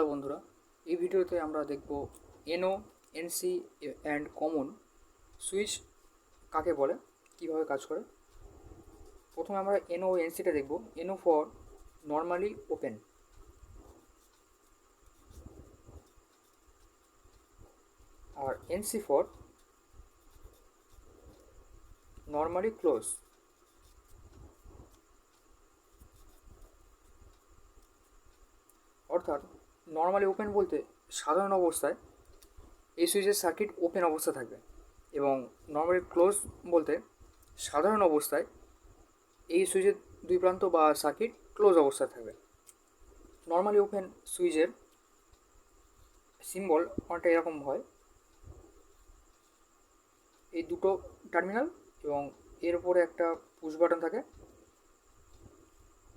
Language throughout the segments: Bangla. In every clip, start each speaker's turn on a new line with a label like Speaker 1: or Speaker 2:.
Speaker 1: হ্যালো বন্ধুরা, এই ভিডিওতে আমরা দেখব NO, NC and common switch কাকে বলে, কিভাবে কাজ করে। প্রথমে আমরা এনও ও এনসিটা দেখব। এনও ফর নর্মালি ওপেন, আর এনসি ফর নর্মালি ক্লোজ। অর্থাৎ নর্মালি ওপেন বলতে সাধারণ অবস্থায় এই সুইচের সার্কিট ওপেন অবস্থা থাকবে, এবং নর্মালি ক্লোজ বলতে সাধারণ অবস্থায় এই সুইচের দুই প্রান্ত বা সার্কিট ক্লোজ অবস্থায় থাকবে। নর্মালি ওপেন সুইচের সিম্বল অনেকটা এরকম হয়, এই দুটো টার্মিনাল এবং এর উপরে একটা পুশ বাটন থাকে।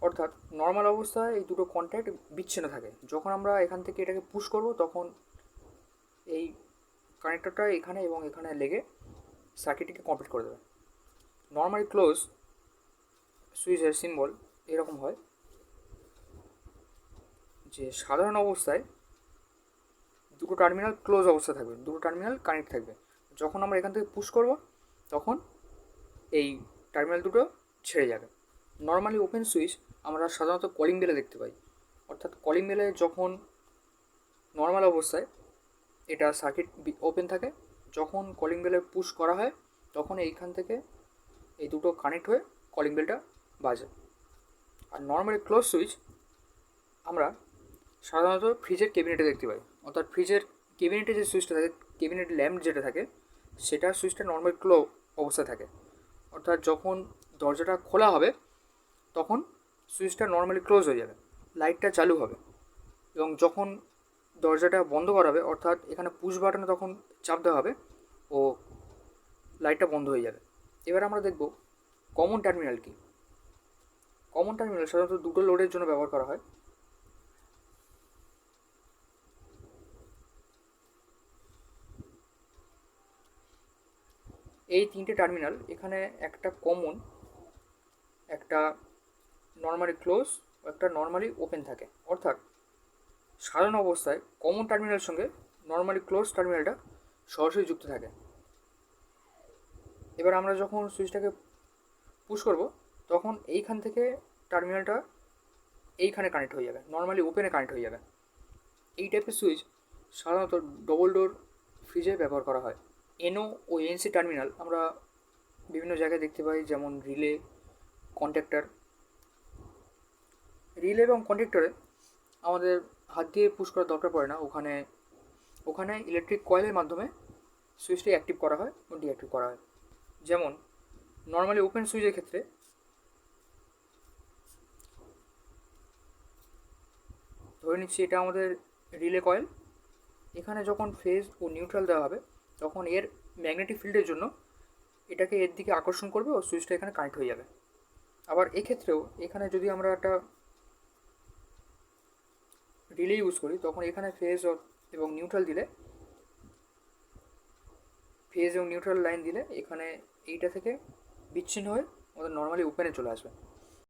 Speaker 1: অর্থাৎ নর্মাল অবস্থায় এই দুটো কন্ট্যাক্ট বিচ্ছিন্ন থাকে। যখন আমরা এখান থেকে এটাকে পুশ করব তখন এই কানেক্টরটা এখানে এবং এখানে লেগে সার্কিটটিকে কমপ্লিট করে দেবে। নর্মালি ক্লোজ সুইচের সিম্বল এরকম হয়, যে সাধারণ অবস্থায় দুটো টার্মিনাল ক্লোজ অবস্থা থাকবে, দুটো টার্মিনাল কানেক্ট থাকবে। যখন আমরা এখান থেকে পুশ করব তখন এই টার্মিনাল দুটো ছেড়ে যাবে। নর্মালি ওপেন সুইচ আমরা সাধারণত কলিং বেলে দেখতে পাই। অর্থাৎ কলিং বেলে যখন নর্মাল অবস্থায় এটা সার্কিট ওপেন থাকে, যখন কলিং বেলে পুশ করা হয় তখন এইখান থেকে এই দুটো কানেক্ট হয়ে কলিং বেলটা বাজে। আর নর্মালি ক্লোজ সুইচ আমরা সাধারণত ফ্রিজের ক্যাবিনেটে দেখতে পাই। অর্থাৎ ফ্রিজের ক্যাবিনেটে যে সুইচটা থাকে, ক্যাবিনেট ল্যাম্প যেটা থাকে, সেটা সুইচটা নর্মাল ক্লো অবস্থায় থাকে। অর্থাৎ যখন দরজাটা খোলা হবে তখন সুইচটা নর্মালি ক্লোজ হয়ে যাবে, লাইটটা চালু হবে, এবং যখন দরজাটা বন্ধ করা হবে অর্থাৎ এখানে পুশ বাটনে তখন চাপ দেওয়া হবে ও লাইটটা বন্ধ হয়ে যাবে। এবার আমরা দেখব কমন টার্মিনাল কি। কমন টার্মিনাল সাধারণত দুটো লোডের জন্য ব্যবহার করা হয়। এই তিনটে টার্মিনাল, এখানে একটা কমন, একটা নর্মালি ক্লোজ, একটা নর্মালি ওপেন থাকে। অর্থাৎ সাধারণ অবস্থায় কমন টার্মিনালের সঙ্গে নর্মালি ক্লোজ টার্মিনালটা সরাসরি যুক্ত থাকে। এবার আমরা যখন সুইচটাকে পুশ করব তখন এইখান থেকে টার্মিনালটা এইখানে কানেক্ট হয়ে যাবে, নর্মালি ওপেনে কানেক্ট হয়ে যাবে। এই টাইপের সুইচ সাধারণত ডবল ডোর ফ্রিজে ব্যবহার করা হয়। এনও ও এনসি টার্মিনাল আমরা বিভিন্ন জায়গায় দেখতে পাই, যেমন রিলে, কন্ট্যাক্টর। রিলে এবং কন্ট্যাক্টরে আমাদের হাত দিয়ে পুশ করার দরকার পড়ে না, ওখানে ইলেকট্রিক কয়েলের মাধ্যমে সুইচটি অ্যাক্টিভ করা হয় ও ডিঅ্যাক্টিভ করা হয়। যেমন নর্মালি ওপেন সুইচের ক্ষেত্রে ধরে নিচ্ছি এটা আমাদের রিলে কয়েল। এখানে যখন ফেজ ও নিউট্রাল দেওয়া হবে তখন এর ম্যাগনেটিক ফিল্ডের জন্য এটাকে এর দিকে আকর্ষণ করবে ও সুইচটা এখানে কানেক্ট হয়ে যাবে। আবার এক্ষেত্রেও এখানে যদি আমরা একটা রিলে ইউজ করি তখন এখানে ফেজ এবং নিউট্রাল দিলে, ফেজ এবং নিউট্রাল লাইন দিলে এখানে এইটা থেকে বিচ্ছিন্ন হয়ে আমাদের নর্মালি ওপেনে চলে আসবে।